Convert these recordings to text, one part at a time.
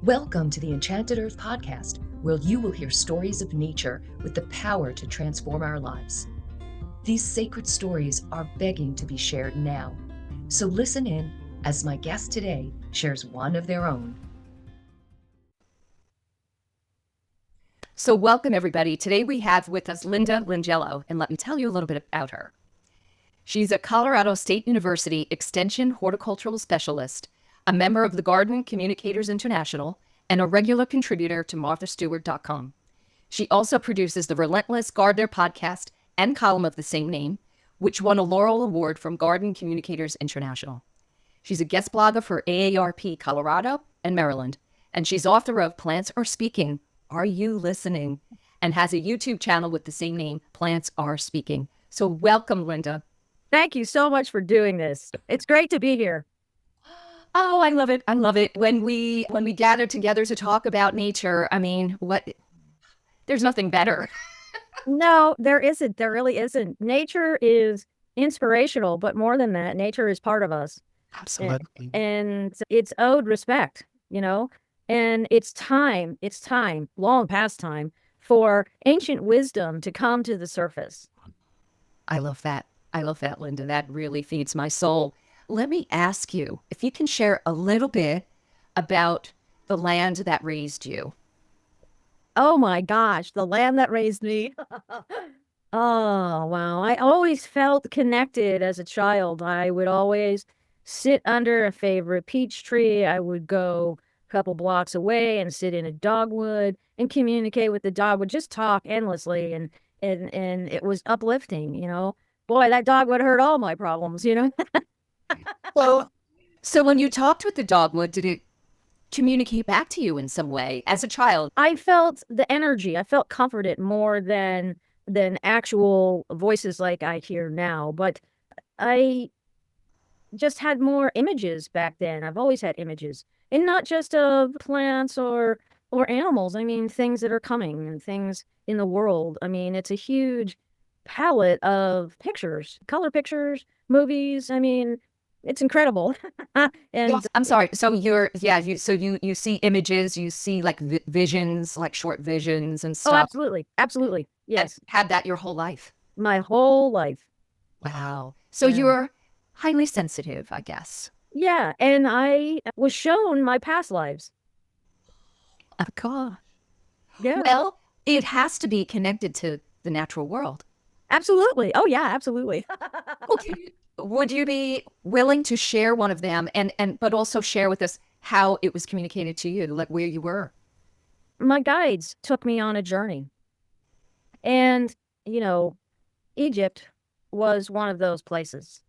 Welcome to the Enchanted Earth Podcast, where you will hear stories of nature with the power to transform our lives. These sacred stories are begging to be shared now. So listen in as my guest today shares one of their own. So welcome, everybody. Today we have with us Linda Langelo, and let me tell you a little bit about her. She's a Colorado State University Extension Horticultural Specialist, a member of the Garden Communicators International, and a regular contributor to MarthaStewart.com. She also produces the Relentless Gardner podcast and column of the same name, which won a Laurel Award from Garden Communicators International. She's a guest blogger for AARP Colorado and Maryland, and she's author of Plants Are Speaking, Are You Listening? And has a YouTube channel with the same name, Plants Are Speaking. So welcome, Linda. Thank you so much for doing this. It's great to be here. Oh, I love it. I love it. When we gather together to talk about nature, I mean, there's nothing better. No, there isn't. There really isn't. Nature is inspirational, but more than that, nature is part of us. Absolutely. And it's owed respect, and it's time, long past time for ancient wisdom to come to the surface. I love that. I love that, Linda. That really feeds my soul. Let me ask you if you can share a little bit about the land that raised you. Oh my gosh, the land that raised me. Oh, wow. I always felt connected as a child. I would always sit under a favorite peach tree. I would go a couple blocks away and sit in a dogwood and communicate with the dogwood, just talk endlessly. And it was uplifting, Boy, that dog would heard all my problems, Well, so when you talked with the dogwood, did it communicate back to you in some way as a child? I felt the energy. I felt comforted more than actual voices like I hear now. But I just had more images back then. I've always had images, and not just of plants or animals. I mean, things that are coming and things in the world. I mean, it's a huge palette of pictures, color pictures, movies. I mean, it's incredible. And Yes, I'm sorry. So you see images, you see like visions, like short visions and stuff. oh, absolutely. Yes. And had that your whole life. My whole life. Wow. So Yeah. you're highly sensitive, I guess. Yeah. And I was shown my past lives. Oh, God. Yeah. Well, it has to be connected to the natural world. Absolutely. Oh, yeah, absolutely. Okay. Would you be willing to share one of them but also share with us how it was communicated to you, like where you were? My guides took me on a journey. And, Egypt was one of those places.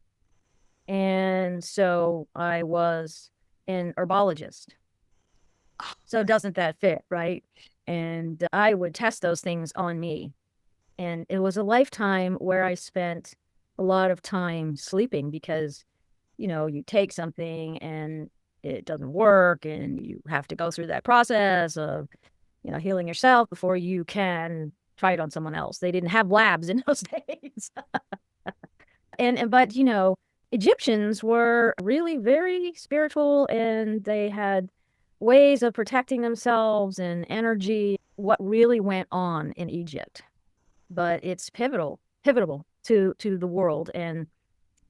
And so I was an herbologist. So doesn't that fit, right? And I would test those things on me. And it was a lifetime where I spent a lot of time sleeping because, you take something and it doesn't work and you have to go through that process of, healing yourself before you can try it on someone else. They didn't have labs in those days. But Egyptians were really very spiritual, and they had ways of protecting themselves and energy, what really went on in Egypt. But it's pivotal to the world. And,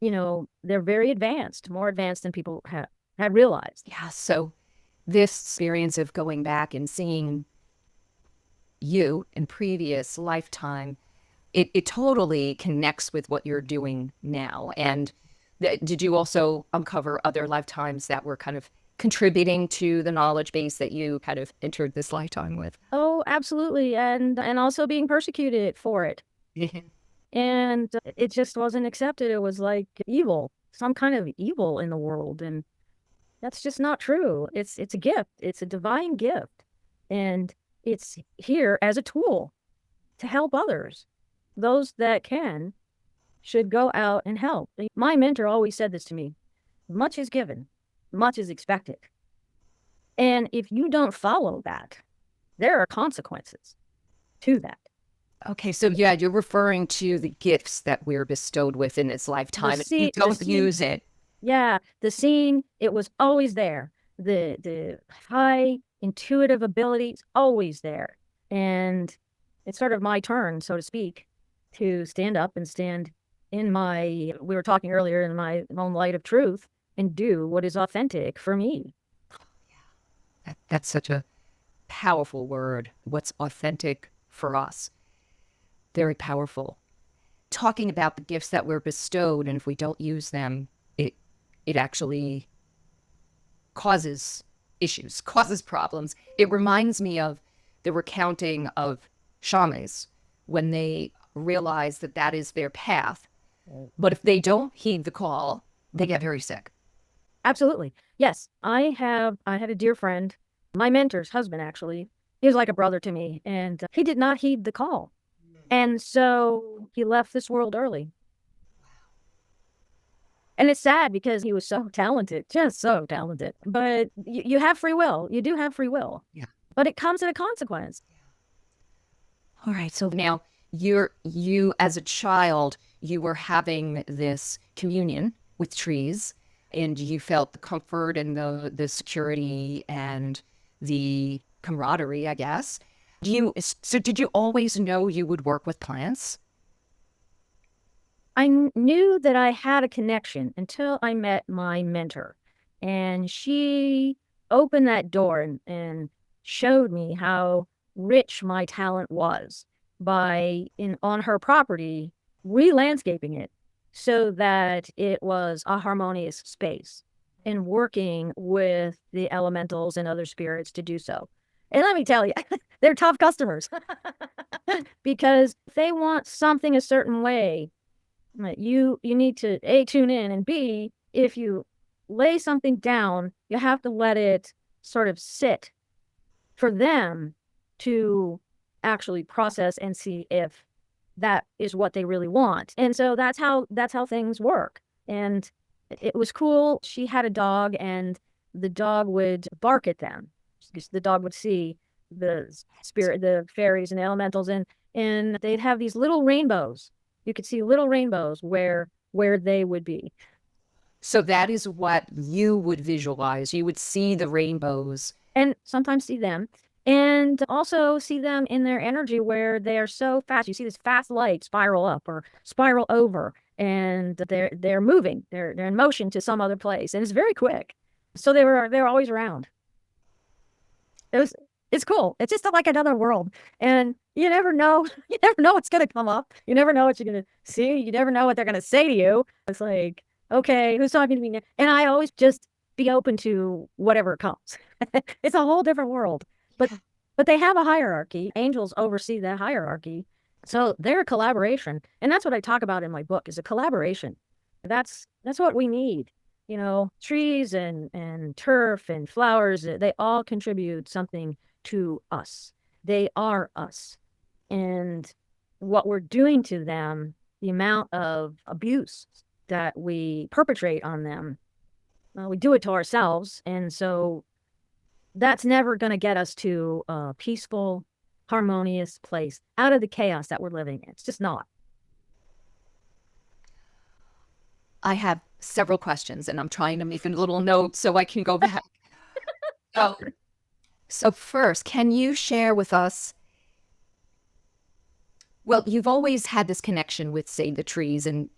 they're very advanced, more advanced than people had realized. Yeah. So this experience of going back and seeing you in previous lifetime, it totally connects with what you're doing now. And did you also uncover other lifetimes that were kind of contributing to the knowledge base that you kind of entered this lifetime with? Oh, absolutely. And also being persecuted for it. And it just wasn't accepted. It was like evil, some kind of evil in the world. And that's just not true. It's a gift. It's a divine gift. And it's here as a tool to help others. Those that can should go out and help. My mentor always said this to me: much is given, much is expected. And if you don't follow that, there are consequences to that. Okay, so yeah, you're referring to the gifts that we're bestowed with in this lifetime. And you don't use it. Yeah, the scene, it was always there. The high intuitive ability is always there. And it's sort of my turn, so to speak, to stand up and stand in we were talking earlier, in my own light of truth, and do what is authentic for me. That's such a powerful word. What's authentic for us? Very powerful. Talking about the gifts that were bestowed, and if we don't use them, it actually causes issues, causes problems. It reminds me of the recounting of shamans when they realize that that is their path. But if they don't heed the call, they get very sick. Absolutely. Yes. I had a dear friend, my mentor's husband, actually. He was like a brother to me, and he did not heed the call. And so he left this world early. And it's sad because he was so talented, just so talented. But you have free will. You do have free will. Yeah. But it comes at a consequence. All right. So now you as a child, you were having this communion with trees, and you felt the comfort and the security and the camaraderie, I guess. So did you always know you would work with plants? I knew that I had a connection until I met my mentor. And she opened that door and showed me how rich my talent was by, on her property, re-landscaping it so that it was a harmonious space, and working with the elementals and other spirits to do so. And let me tell you, they're tough customers because if they want something a certain way, you need to A, tune in, and B, if you lay something down, you have to let it sort of sit for them to actually process and see if that is what they really want. And so that's how things work. And it was cool. She had a dog, and the dog would bark at them. The dog would see the spirit, the fairies and the elementals, and they'd have these little rainbows. You could see little rainbows where they would be. So that is what you would visualize. You would see the rainbows. And sometimes see them. And also see them in their energy where they are so fast. You see this fast light spiral up or spiral over, and they're moving. They're in motion to some other place, and it's very quick. So they're always around. It's cool. It's just like another world, and you never know. You never know what's going to come up. You never know what you're going to see. You never know what they're going to say to you. It's like, okay, who's talking to me now? And I always just be open to whatever comes. It's a whole different world. But they have a hierarchy. Angels oversee that hierarchy. So they're a collaboration. And that's what I talk about in my book, is a collaboration. That's what we need. You know, trees and turf and flowers, they all contribute something to us. They are us. And what we're doing to them, the amount of abuse that we perpetrate on them, we do it to ourselves. And so that's never going to get us to a peaceful, harmonious place out of the chaos that we're living in. It's just not. I have several questions, and I'm trying to make a little note so I can go back. So first, can you share with us, well, you've always had this connection with, say, the trees and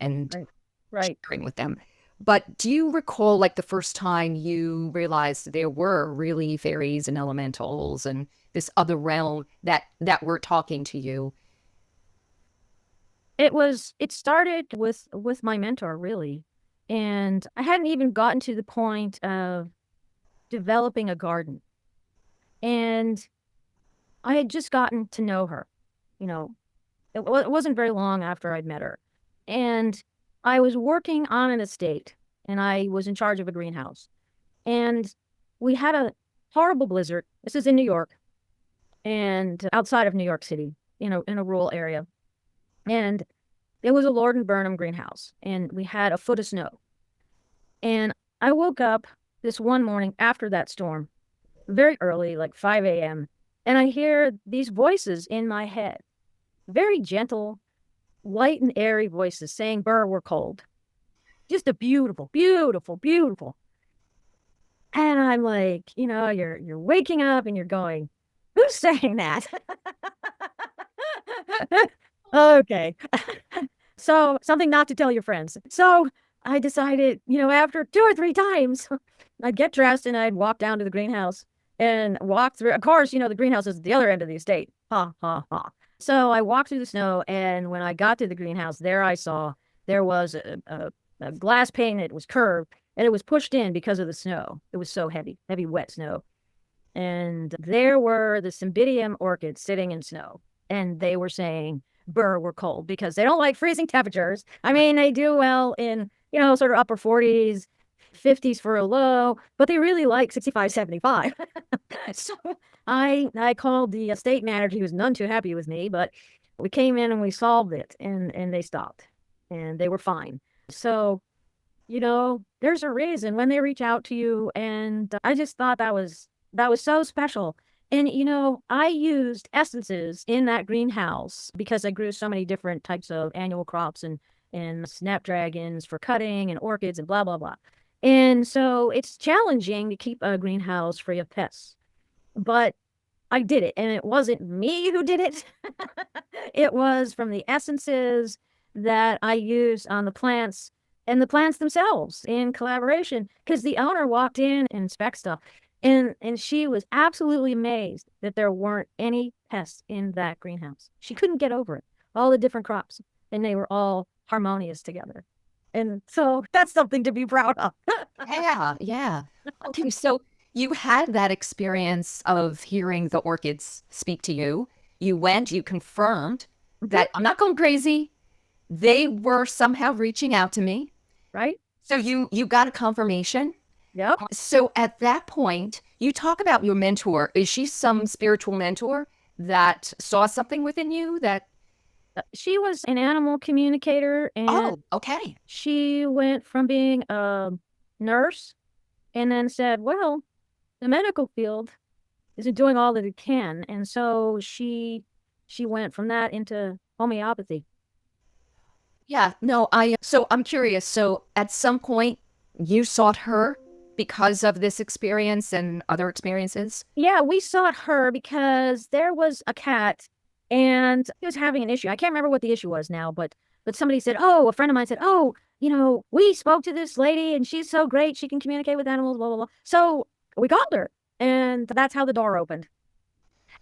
Right. sharing with them. But do you recall, like, the first time you realized there were really fairies and elementals and this other realm that were talking to you? It started with my mentor, really. And I hadn't even gotten to the point of developing a garden. And I had just gotten to know her. You know, it wasn't very long after I'd met her. And I was working on an estate, and I was in charge of a greenhouse. And we had a horrible blizzard. This is in New York, and outside of New York City, in a rural area. And it was a Lord and Burnham greenhouse, and we had a foot of snow. And I woke up this one morning after that storm, very early, like 5 a.m., and I hear these voices in my head, very gentle, light and airy voices saying, "Burr, we're cold." Just a beautiful, beautiful, beautiful. And I'm like, you're waking up and you're going, who's saying that? Okay. So something not to tell your friends. So I decided, after 2 or 3 times, I'd get dressed and I'd walk down to the greenhouse and walk through. Of course, the greenhouse is at the other end of the estate. Ha, ha, ha. So I walked through the snow, and when I got to the greenhouse, there I saw there was a glass pane that was curved, and it was pushed in because of the snow. It was so heavy, wet snow. And there were the Cymbidium orchids sitting in snow, and they were saying, "Burr, we're cold," because they don't like freezing temperatures. I mean, they do well in, sort of upper 40s, 50s for a low, but they really like 65, 75. So I called the estate manager. He was none too happy with me, but we came in and we solved it, and they stopped, and they were fine. So, there's a reason when they reach out to you, and I just thought that was so special. And, I used essences in that greenhouse because I grew so many different types of annual crops and snapdragons for cutting and orchids and blah, blah, blah. And so it's challenging to keep a greenhouse free of pests. But I did it, and it wasn't me who did it. It was from the essences that I used on the plants and the plants themselves in collaboration, because the owner walked in and inspect stuff. And she was absolutely amazed that there weren't any pests in that greenhouse. She couldn't get over it. All the different crops, and they were all harmonious together. And so that's something to be proud of. Yeah, yeah. Okay, so you had that experience of hearing the orchids speak to you. You went, you confirmed that I'm not going crazy. They were somehow reaching out to me. Right? So you got a confirmation. Yep. So at that point, you talk about your mentor. Is she some spiritual mentor that saw something within you that... She was an animal communicator, and Oh, okay. she went from being a nurse and then said, well, the medical field isn't doing all that it can. And so she went from that into homeopathy. Yeah, no, so I'm curious. So at some point you sought her because of this experience and other experiences? Yeah, we sought her because there was a cat and he was having an issue. I can't remember what the issue was now, but somebody said, a friend of mine said, we spoke to this lady and she's so great. She can communicate with animals, blah, blah, blah. So we called her, and that's how the door opened.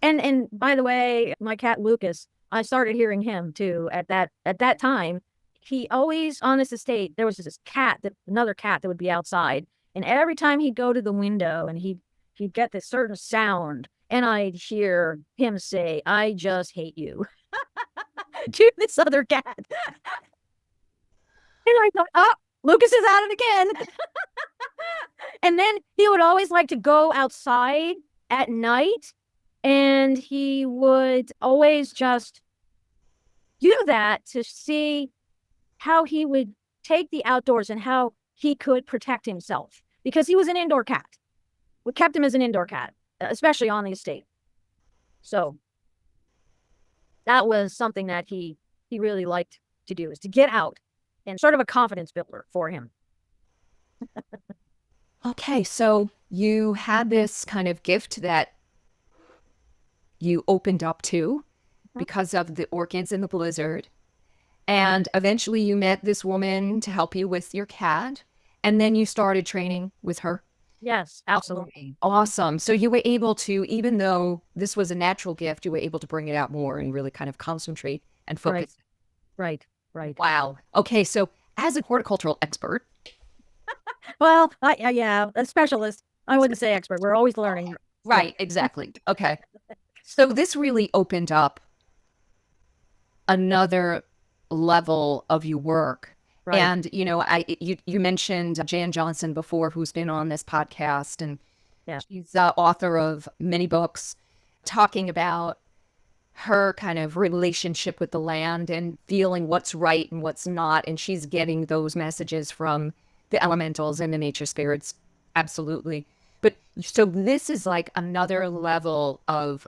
And by the way, my cat Lucas, I started hearing him too at that time. He always, on this estate, there was this another cat that would be outside. And every time he'd go to the window and he'd get this certain sound, and I'd hear him say, "I just hate you," to this other cat. And I thought, oh, Lucas is at it again. And then he would always like to go outside at night, and he would always just do that to see how he would take the outdoors and how he could protect himself, because he was an indoor cat. We kept him as an indoor cat, especially on the estate. So that was something that he really liked to do, is to get out, and sort of a confidence builder for him. Okay, so you had this kind of gift that you opened up to because of the orchids in the blizzard. And eventually you met this woman to help you with your cat. And then you started training with her. Yes, absolutely. Awesome. So you were able to, even though this was a natural gift, you were able to bring it out more and really kind of concentrate and focus. Right. Wow. Okay, so as a horticultural expert. Well, a specialist. I wouldn't say expert. We're always learning. Right, exactly. Okay. So this really opened up another level of your work. Right. And, you mentioned Jan Johnson before, who's been on this podcast, and she's the author of many books talking about her kind of relationship with the land and feeling what's right and what's not. And she's getting those messages from the elementals and the nature spirits. Absolutely. But so this is like another level of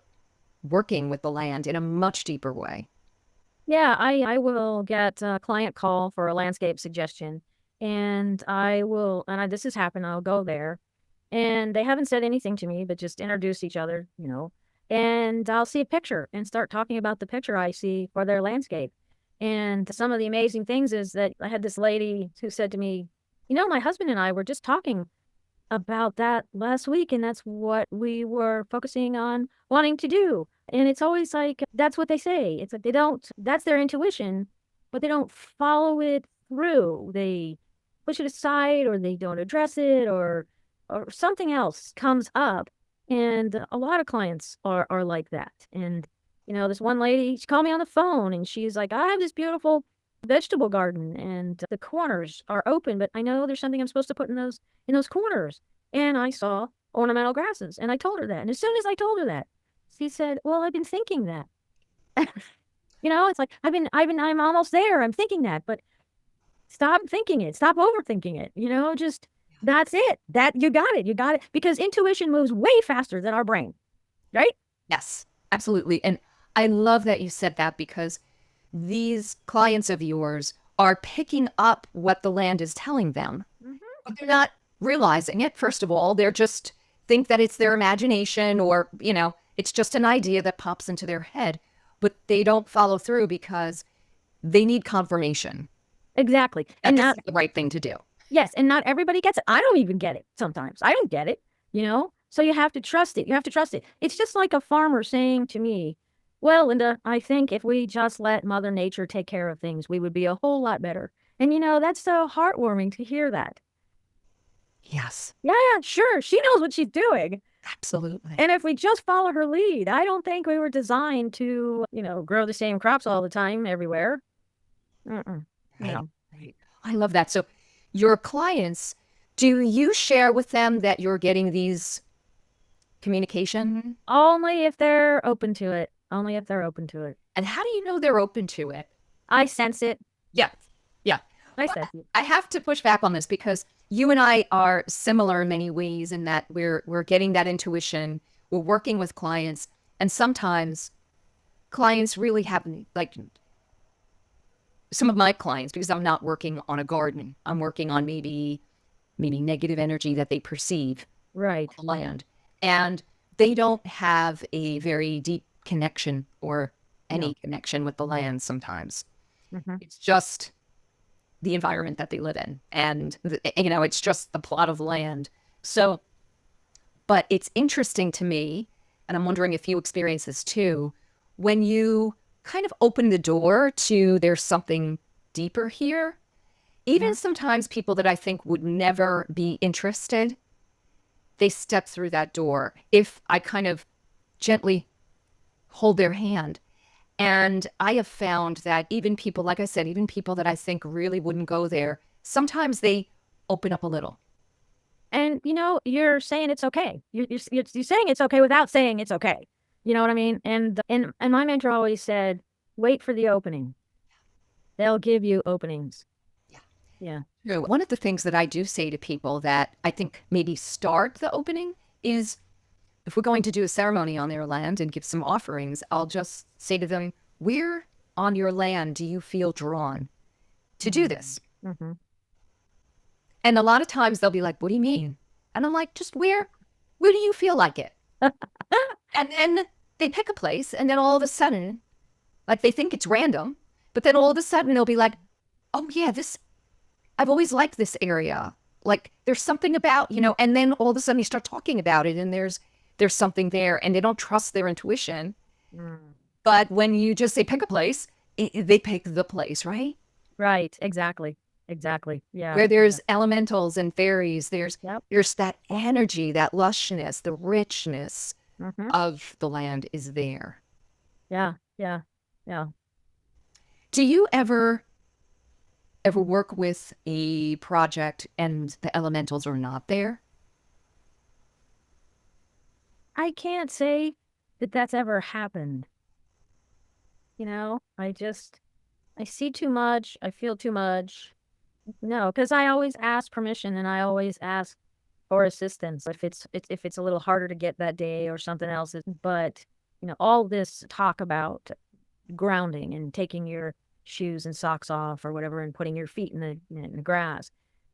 working with the land in a much deeper way. Yeah, I will get a client call for a landscape suggestion, and this has happened. I'll go there, and they haven't said anything to me, but just introduce each other, and I'll see a picture and start talking about the picture I see for their landscape. And some of the amazing things is that I had this lady who said to me, my husband and I were just talking about that last week, and that's what we were focusing on wanting to do. And it's always like, that's what they say. It's like that's their intuition, but they don't follow it through. They push it aside, or they don't address it, or something else comes up. And a lot of clients are like that. And, this one lady, she called me on the phone and she's like, I have this beautiful vegetable garden and the corners are open, but I know there's something I'm supposed to put in those corners. And I saw ornamental grasses, and I told her that. And as soon as I told her that, she said, well, I've been thinking that. It's like, I'm almost there. I'm thinking that, but stop thinking it. Stop overthinking it. Just, that's it. That you got it. Because intuition moves way faster than our brain, right? Yes, absolutely. And I love that you said that, because these clients of yours are picking up what the land is telling them, but they're not realizing it. First of all, they're just think that it's their imagination, or, it's just an idea that pops into their head, but they don't follow through because they need confirmation. Exactly. And that's the right thing to do. Yes. And not everybody gets it. I don't even get it sometimes. I don't get it, So you have to trust it. It's just like a farmer saying to me, well, Linda, I think if we just let Mother Nature take care of things, we would be a whole lot better. And, that's so heartwarming to hear that. Yes. Yeah, sure. She knows what she's doing. Absolutely. And if we just follow her lead, I don't think we were designed to, grow the same crops all the time everywhere. Right. I love that. So your clients, do you share with them that you're getting these communication? Only if they're open to it. And how do you know they're open to it? I sense it. Yeah. I sense it. I have to push back on this, because you and I are similar in many ways in that we're getting that intuition. We're working with clients, and sometimes clients really have, like, some of my clients, because I'm not working on a garden, I'm working on maybe negative energy that they perceive right on the land, and they don't have a very deep connection or any connection with the land. Sometimes it's just the environment that they live in, and it's just the plot of land. So, but it's interesting to me, and I'm wondering if you experience this too, when you kind of open the door to there's something deeper here. Even sometimes people that I think would never be interested, they step through that door if I kind of gently hold their hand. And I have found that even people, like I said, even people that I think really wouldn't go there, sometimes they open up a little. And, you're saying it's okay. You're saying it's okay without saying it's okay. You know what I mean? And my mentor always said, wait for the opening. They'll give you openings. Yeah. One of the things that I do say to people that I think maybe start the opening is, if we're going to do a ceremony on their land and give some offerings, I'll just say to them, where on your land do you feel drawn to do this? And a lot of times they'll be like, what do you mean? And I'm like, just where do you feel like it? And then they pick a place, and then all of a sudden, like, they think it's random, but then all of a sudden they'll be like, oh yeah, I've always liked this area. Like, there's something about, and then all of a sudden you start talking about it, and there's something there, and they don't trust their intuition. But when you just say pick a place, they pick the place, right? Right. Exactly. Yeah. Where there's elementals and fairies, there's that energy, that lushness, the richness of the land is there. Yeah. Do you ever work with a project and the elementals are not there? I can't say that that's ever happened. I see too much. I feel too much. No, because I always ask permission, and I always ask for assistance if it's a little harder to get that day or something else. But all this talk about grounding and taking your shoes and socks off or whatever and putting your feet in the grass,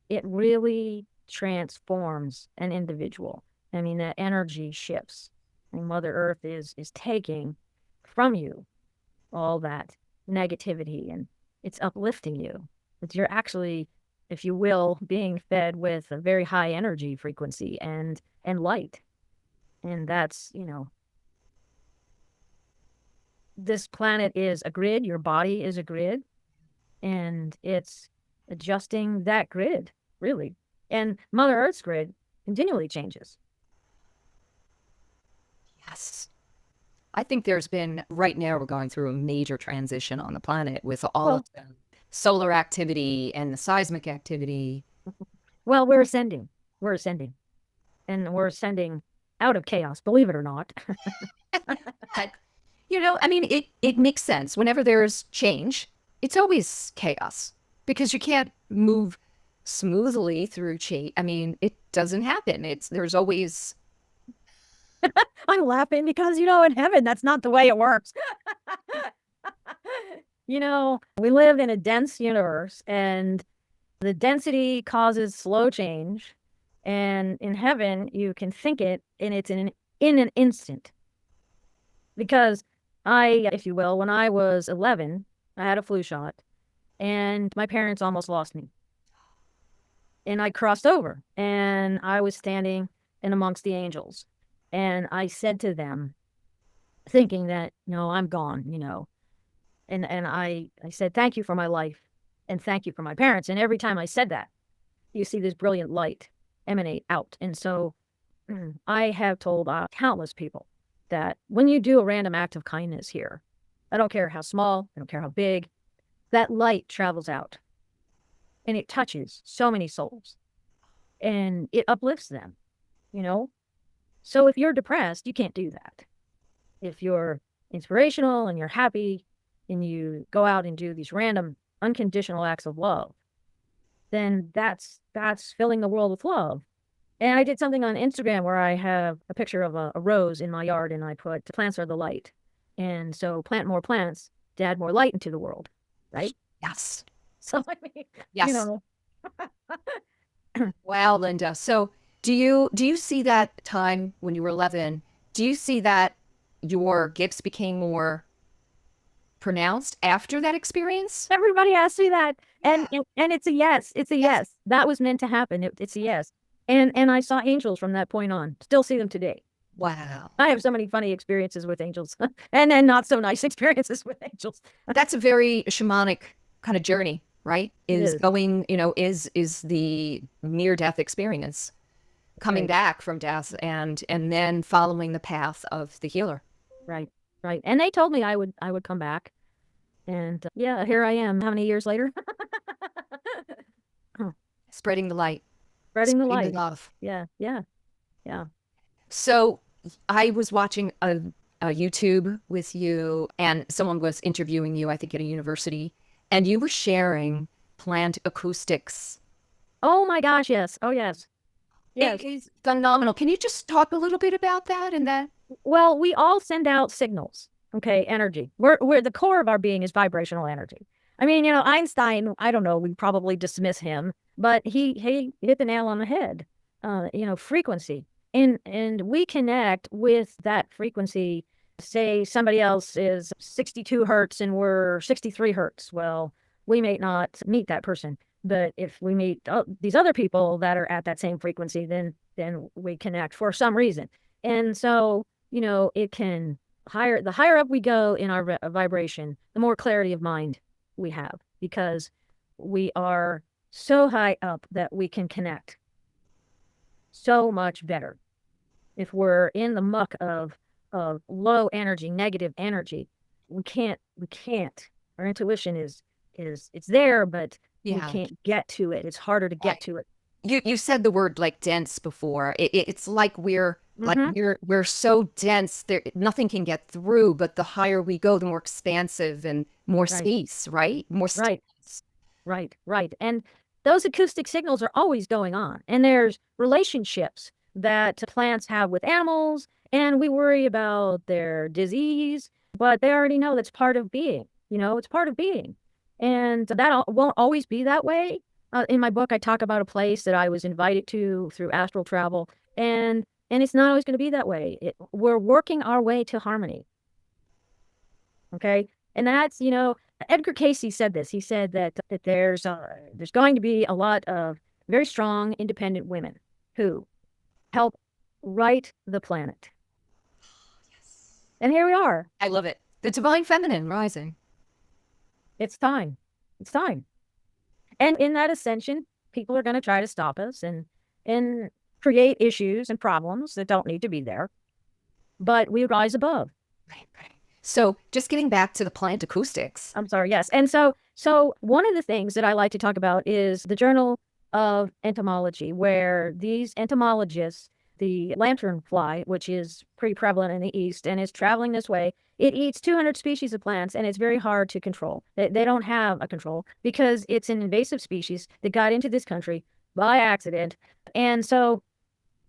it really transforms an individual. I mean, that energy shifts. And Mother Earth is taking from you all that negativity, and it's uplifting you. But you're actually, if you will, being fed with a very high energy frequency and light. And that's, this planet is a grid, your body is a grid, and it's adjusting that grid, really. And Mother Earth's grid continually changes. Yes. I think there's been, right now, we're going through a major transition on the planet with all of the solar activity and the seismic activity. Well, we're ascending. We're ascending. And we're ascending out of chaos, believe it or not. I mean, it makes sense. Whenever there's change, it's always chaos because you can't move smoothly through change. I mean, it doesn't happen. There's always... I'm laughing because, in heaven, that's not the way it works. We live in a dense universe, and the density causes slow change. And in heaven, you can think it, and it's in an instant. Because if you will, when I was 11, I had a flu shot, and my parents almost lost me. And I crossed over, and I was standing in amongst the angels. And I said to them, thinking that, no, I'm gone, And I said, thank you for my life, and thank you for my parents. And every time I said that, you see this brilliant light emanate out. And so I have told countless people that when you do a random act of kindness here, I don't care how small, I don't care how big, that light travels out. And it touches so many souls. And it uplifts them, So if you're depressed, you can't do that. If you're inspirational and you're happy and you go out and do these random unconditional acts of love, then that's filling the world with love. And I did something on Instagram where I have a picture of a rose in my yard, and I put, plants are the light. And so plant more plants to add more light into the world, right? Yes. So, I mean, yes. Wow, Linda. So do you see that time when you were 11, do you see that your gifts became more pronounced after that experience? Everybody asks me that. And it's a yes. It's a yes. That was meant to happen. It's a yes. And I saw angels from that point on. Still see them today. Wow. I have so many funny experiences with angels and then not so nice experiences with angels. That's a very shamanic kind of journey, right? Is going, is the near-death experience. Coming back from death and then following the path of the healer. Right. And they told me I would come back. And here I am. How many years later? Spreading the light. Spreading the light. The love. Yeah. So I was watching a YouTube with you, and someone was interviewing you, I think at a university, and you were sharing plant acoustics. Oh my gosh, yes. Oh yes. Yes. It is phenomenal. Can you just talk a little bit about that and that? Well, we all send out signals, okay, energy. We're the core of our being is vibrational energy. I mean, Einstein, I don't know, we probably dismiss him, but he hit the nail on the head. Frequency. And we connect with that frequency. Say somebody else is 62 hertz and we're 63 hertz. Well, we may not meet that person. But if we meet these other people that are at that same frequency, then we connect for some reason. And so, it can the higher up we go in our vibration, the more clarity of mind we have, because we are so high up that we can connect so much better. If we're in the muck of low energy, negative energy, we can't. Our intuition is it's there, but we can't get to it. It's harder to get to it. You said the word like dense before. It's like we're so dense there nothing can get through. But the higher we go, the more expansive and more space, right? More space. Right. And those acoustic signals are always going on. And there's relationships that plants have with animals, and we worry about their disease, but they already know that's part of being. It's part of being. And that won't always be that way, In my book, I talk about a place that I was invited to through astral travel, and it's not always going to be that way. We're working our way to harmony. Okay, and that's, Edgar Casey said this. He said that there's going to be a lot of very strong, independent women who help right the planet. Yes. And here we are. I love it. The divine feminine rising. It's time. It's time. And in that ascension, people are going to try to stop us and create issues and problems that don't need to be there. But we rise above. Right. So just getting back to the plant acoustics. I'm sorry, yes. And so one of the things that I like to talk about is the Journal of Entomology, where these entomologists, the lanternfly, which is pretty prevalent in the East and is traveling this way, it eats 200 species of plants, and it's very hard to control. They don't have a control because it's an invasive species that got into this country by accident. And so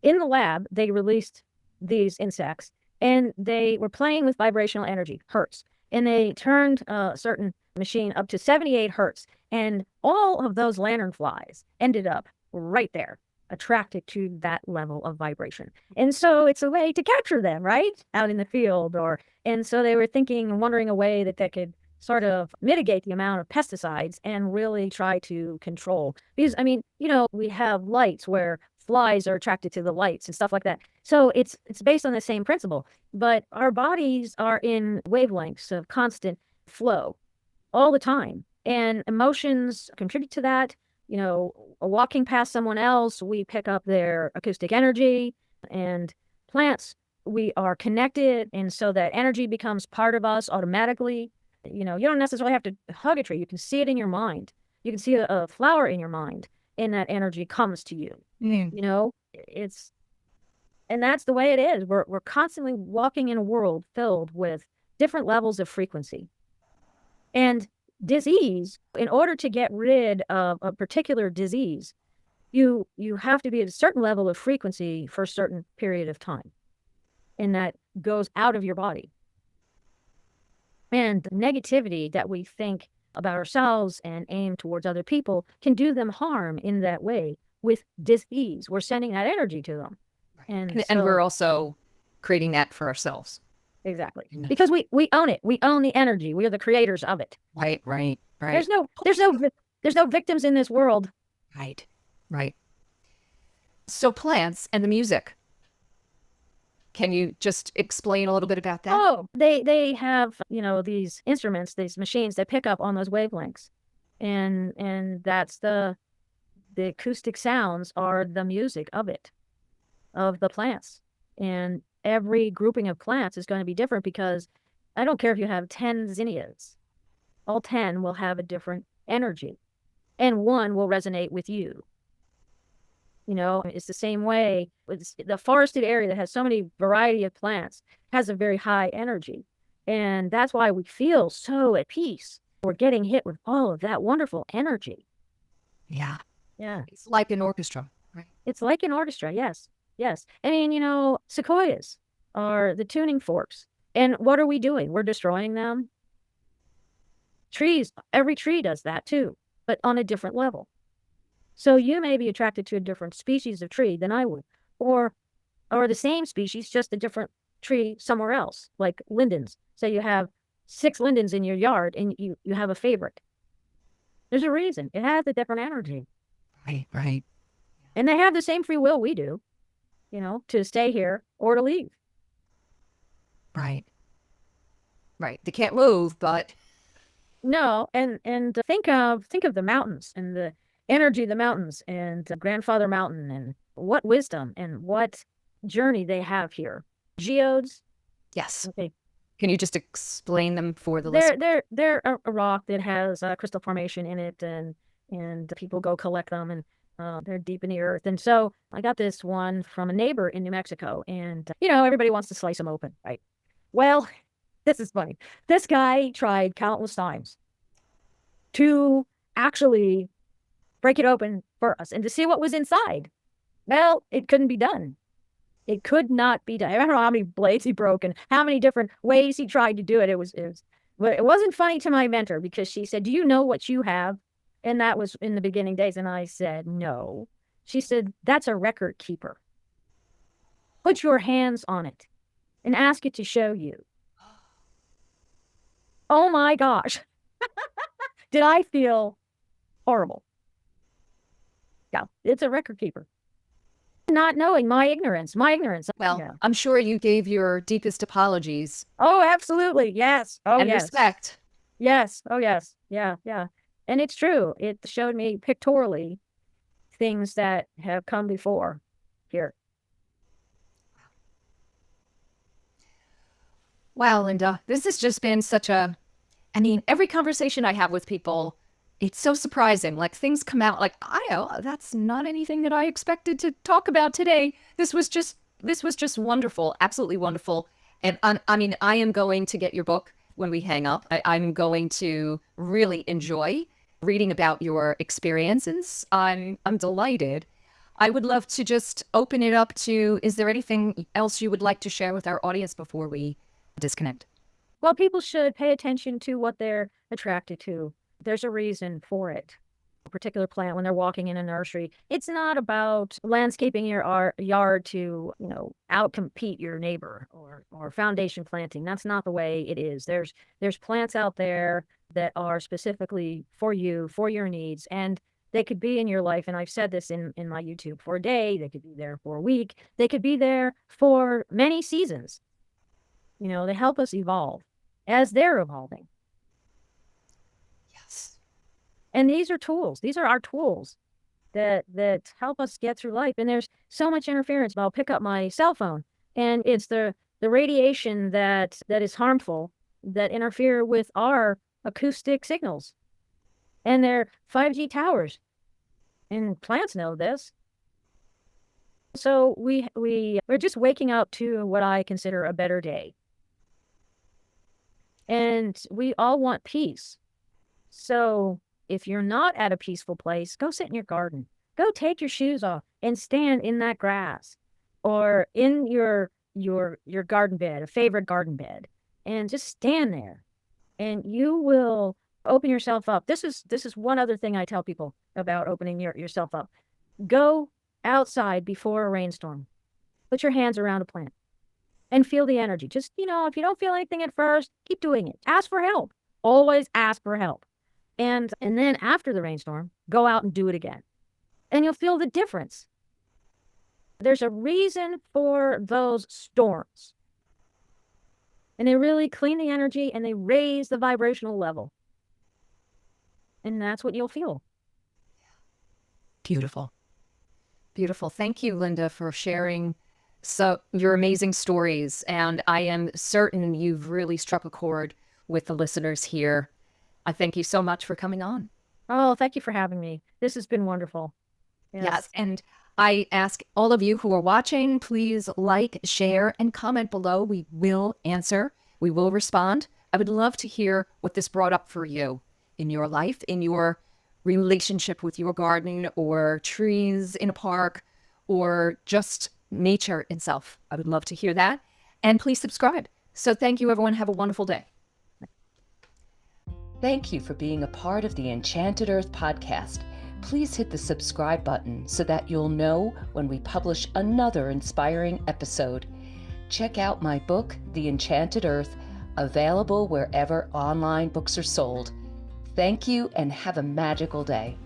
in the lab, they released these insects, and they were playing with vibrational energy, hertz. And they turned a certain machine up to 78 hertz. And all of those lanternflies ended up right there, attracted to that level of vibration. And so it's a way to capture them, right? Out in the field. And so they were thinking and wondering a way that could sort of mitigate the amount of pesticides and really try to control. Because, we have lights where flies are attracted to the lights and stuff like that. So it's based on the same principle. But our bodies are in wavelengths of constant flow all the time. And emotions contribute to that. Walking past someone else, we pick up their acoustic energy. And plants, we are connected. And so that energy becomes part of us automatically. You don't necessarily have to hug a tree. You can see it in your mind. You can see a flower in your mind, and that energy comes to you. And that's the way it is. We're constantly walking in a world filled with different levels of frequency. And disease, in order to get rid of a particular disease, you have to be at a certain level of frequency for a certain period of time. And that goes out of your body. And the negativity that we think about ourselves and aim towards other people can do them harm in that way with disease. We're sending that energy to them. And we're also creating that for ourselves. Exactly. Because we own it. We own the energy. We are the creators of it. Right. There's no victims in this world. Right. So plants and the music. Can you just explain a little bit about that? Oh, they have, these instruments, these machines that pick up on those wavelengths. And that's the acoustic sounds are the music of the plants. And every grouping of plants is going to be different because I don't care if you have 10 zinnias. All 10 will have a different energy. And one will resonate with you. It's the same way. The forested area that has so many variety of plants has a very high energy. And that's why we feel so at peace. We're getting hit with all of that wonderful energy. Yeah. It's like an orchestra, right? It's like an orchestra, yes. Sequoias are the tuning forks. And what are we doing? We're destroying them. Trees, every tree does that too, but on a different level. So you may be attracted to a different species of tree than I would, or the same species, just a different tree somewhere else, like lindens. So you have 6 lindens in your yard and you have a favorite. There's a reason. It has a different energy. Right. And they have the same free will we do, to stay here or to leave. Right. They can't move, but no. And think of the mountains and the energy of the mountains and Grandfather Mountain and what wisdom and what journey they have here. Geodes. Yes. Okay. Can you just explain them for the listener? They're a rock that has a crystal formation in it, and people go collect them, and they're deep in the earth. And so I got this one from a neighbor in New Mexico, and everybody wants to slice them open, right? Well, this is funny. This guy tried countless times to actually break it open for us and to see what was inside. Well, it couldn't be done. It could not be done. I don't know how many blades he broke and how many different ways he tried to do it. But it wasn't funny to my mentor because she said, "Do you know what you have? And that was in the beginning days. And I said, no. She said, that's a record keeper. Put your hands on it and ask it to show you. Oh my gosh. Did I feel horrible? Yeah, it's a record keeper. Not knowing my ignorance. Well, yeah. I'm sure you gave your deepest apologies. Oh, absolutely. Yes. Oh, and yes. respect. Yes. Oh, yes. Yeah. Yeah. And it's true. It showed me pictorially things that have come before here. Wow, Linda, this has just been every conversation I have with people, it's so surprising. Like things come out like, that's not anything that I expected to talk about today. This was just wonderful. Absolutely wonderful. And I am going to get your book when we hang up. I'm going to really enjoy reading about your experiences. I'm delighted. I would love to just open it up to, is there anything else you would like to share with our audience before we disconnect? Well, people should pay attention to what they're attracted to. There's a reason for it. A particular plant, when they're walking in a nursery, it's not about landscaping your yard to, outcompete your neighbor or foundation planting. That's not the way it is. There's plants out there that are specifically for you, for your needs, and they could be in your life. And I've said this in my YouTube, for a day, they could be there for a week, they could be there for many seasons. They help us evolve as they're evolving. Yes. And these are tools. These are our tools that help us get through life. And there's so much interference. I'll pick up my cell phone, and it's the radiation that is harmful, that interfere with our acoustic signals. And they're 5G towers. And plants know this. So we're just waking up to what I consider a better day. And we all want peace. So if you're not at a peaceful place, go sit in your garden. Go take your shoes off and stand in that grass, or in your garden bed, a favorite garden bed, and just stand there. And you will open yourself up. This is one other thing I tell people about opening yourself up. Go outside before a rainstorm. Put your hands around a plant and feel the energy. Just, if you don't feel anything at first, keep doing it. Ask for help. Always ask for help. And then after the rainstorm, go out and do it again. And you'll feel the difference. There's a reason for those storms. And they really clean the energy and they raise the vibrational level. And that's what you'll feel. Beautiful. Beautiful. Thank you, Linda, for sharing your amazing stories. And I am certain you've really struck a chord with the listeners here. I thank you so much for coming on. Oh, thank you for having me. This has been wonderful. Yes. And I ask all of you who are watching, please like, share, and comment below. We will answer. We will respond. I would love to hear what this brought up for you in your life, in your relationship with your garden, or trees in a park, or just nature itself. I would love to hear that. And please subscribe. So thank you, everyone. Have a wonderful day. Thank you for being a part of the Enchanted Earth Podcast. Please hit the subscribe button so that you'll know when we publish another inspiring episode. Check out my book, The Enchanted Earth, available wherever online books are sold. Thank you and have a magical day.